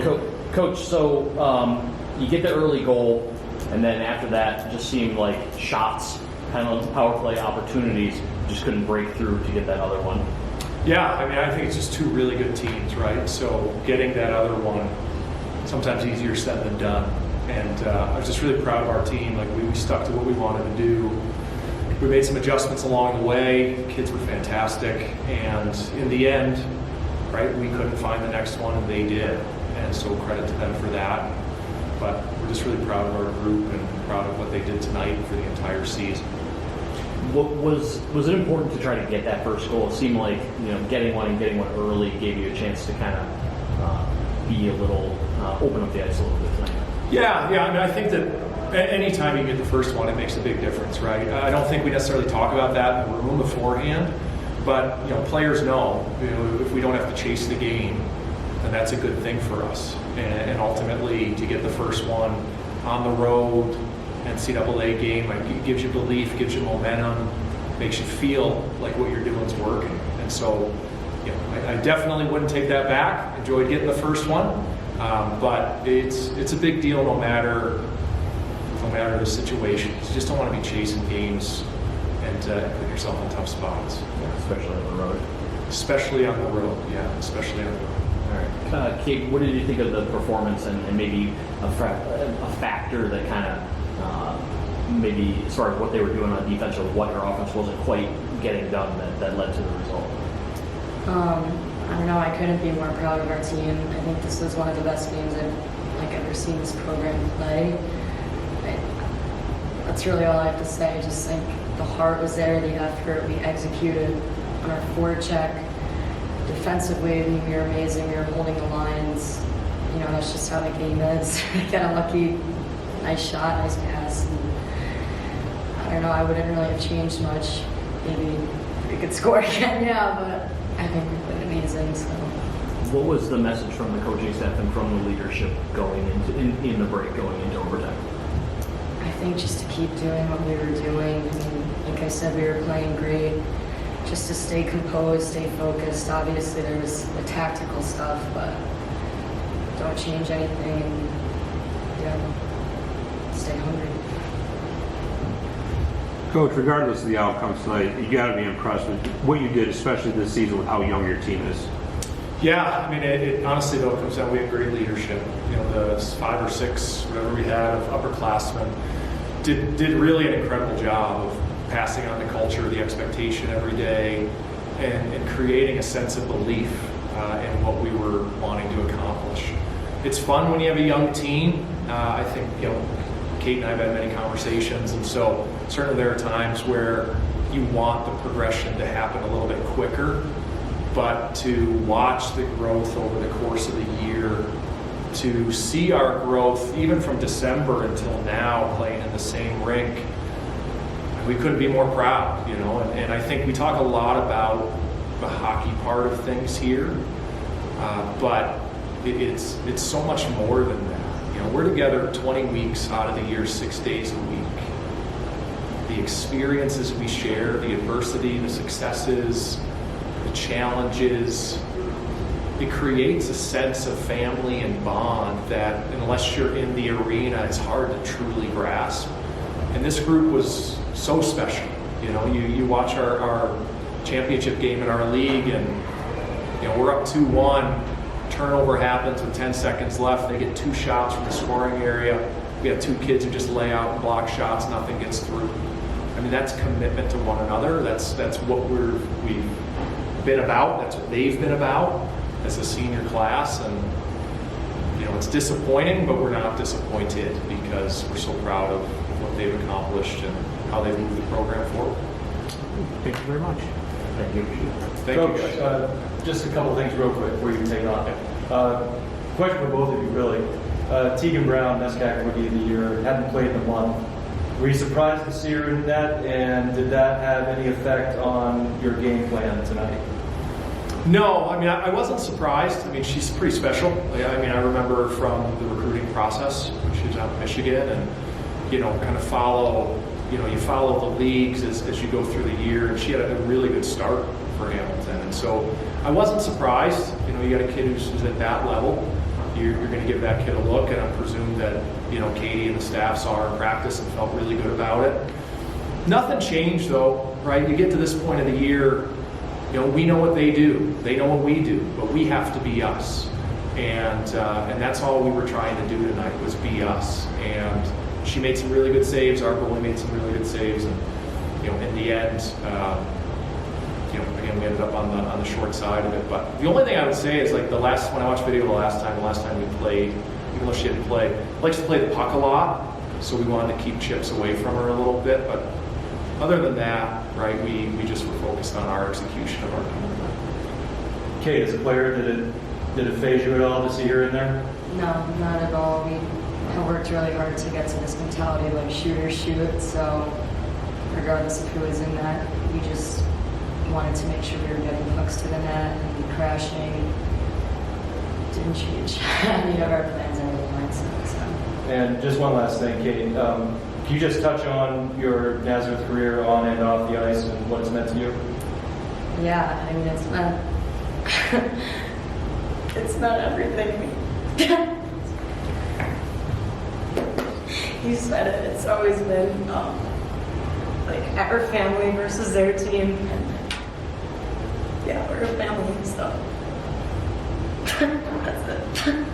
Coach, so you get the early goal, and then after that, it just seemed like shots, kind of power play opportunities, just couldn't break through to get that other one. Yeah, I mean, I think it's just two really good teams, right? So getting that other one, sometimes easier said than done. And I was just really proud of our team. Like we stuck to what we wanted to do. We made some adjustments along the way. The kids were fantastic, and in the end, right, we couldn't find the next one, and they did. And so credit to them for that. But we're just really proud of our group and proud of what they did tonight for the entire season. Was it important to try to get that first goal? It seemed like getting one early gave you a chance to kind of be a little open up the ice a little bit tonight. Yeah. I mean, I think that anytime you get the first one, it makes a big difference, right? I don't think we necessarily talk about that in the room beforehand, but players know, if we don't have to chase the game, then that's a good thing for us. And ultimately, to get the first one on the road, NCAA game, like, it gives you belief, gives you momentum, makes you feel like what you're doing is working. And so, I definitely wouldn't take that back. Enjoyed getting the first one, but it's a big deal no matter the situation. You just don't want to be chasing games and put yourself in tough spots. Yeah, especially on the road. Especially on the road, yeah, especially on the road. All right, Kate, what did you think of the performance and maybe a factor that kind of maybe as far as what they were doing on defense or what your offense wasn't quite getting done that led to the result? I don't know. I couldn't be more proud of our team. I think this was one of the best games I've ever seen this program play. That's really all I have to say. I just think the heart was there, the effort. We executed on our forecheck. Defensively, we were amazing. We were holding the lines. That's just how the game is. Got a lucky, nice shot, nice pass. And I don't know. I wouldn't really have changed much. Maybe we could score again, yeah, but I think we played amazing. So. What was the message from the coaching staff and from the leadership going into in the break, going into overtime? I think just to keep doing what we were doing. I mean, like I said, we were playing great. Just to stay composed, stay focused. Obviously, there was the tactical stuff, but don't change anything. And, stay hungry. Coach, regardless of the outcomes tonight, you got to be impressed with what you did, especially this season, with how young your team is. Yeah, I mean, it honestly, though, it comes down, we have great leadership. The 5 or 6, whatever we had, of upperclassmen did really an incredible job of passing on the culture, the expectation every day, and creating a sense of belief in what we were wanting to accomplish. It's fun when you have a young team. I think, Kate and I have had many conversations, and so certainly there are times where you want the progression to happen a little bit quicker, but to watch the growth over the course of the year, to see our growth even from December until now playing in the same rink, we couldn't be more proud, and I think we talk a lot about the hockey part of things here, but it's so much more than that. We're together 20 weeks out of the year, 6 days a week. The experiences we share, the adversity, the successes, the challenges, it creates a sense of family and bond that, unless you're in the arena, it's hard to truly grasp. And this group was so special. You watch our championship game in our league, and we're up 2-1. Turnover happens with 10 seconds left. They get 2 shots from the scoring area. We have 2 kids who just lay out and block shots. Nothing gets through. I mean, that's commitment to one another. That's what we've been about. That's what they've been about as a senior class. And it's disappointing, but we're not disappointed because we're so proud of what they've accomplished and how they've moved the program forward. Thank you very much. Thank you. Thank Coach, you. Just a couple things real quick before you take off. Question for both of you, really. Tegan Brown, NESCAC Rookie of the Year, hadn't played in a month. Were you surprised to see her in that, and did that have any effect on your game plan tonight? No, I mean, I wasn't surprised. I mean, she's pretty special. I mean, I remember from the recruiting process when she was out in Michigan, and kind of follow, you follow the leagues as you go through the year, and she had a really good start for Hamilton. And so I wasn't surprised. You got a kid who's at that level. you're going to give that kid a look, and I presume that, you know, Katie and the staff saw her in practice and felt really good about it. Nothing changed though, right? You get to this point of the year, you know, we know what they do, they know what we do, but we have to be us. And that's all we were trying to do tonight, was be us. And she made some really good saves. Our goalie made some really good saves, and you know, in the end, you know, again, we ended up on the short side of it. But the only thing I would say is, like, when I watched video the last time we played, even though she didn't play, likes to play the puck a lot, so we wanted to keep chips away from her a little bit. But other than that, right, we just were focused on our execution of our game. Kate, as a player, did it phase you at all to see her in there? No, not at all. We have worked really hard to get to this mentality of like shoot or shoot. So regardless of who was in that, we just wanted to make sure we were getting pucks to the net and crashing. Didn't change any of our plans or mindset. So. And just one last thing, Kate. Can you just touch on your Nazareth career on and off the ice and what it's meant to you? Yeah, I mean, it's meant it's meant everything. You said it. It's always been like our family versus their team. And yeah, we're a family, so that's it.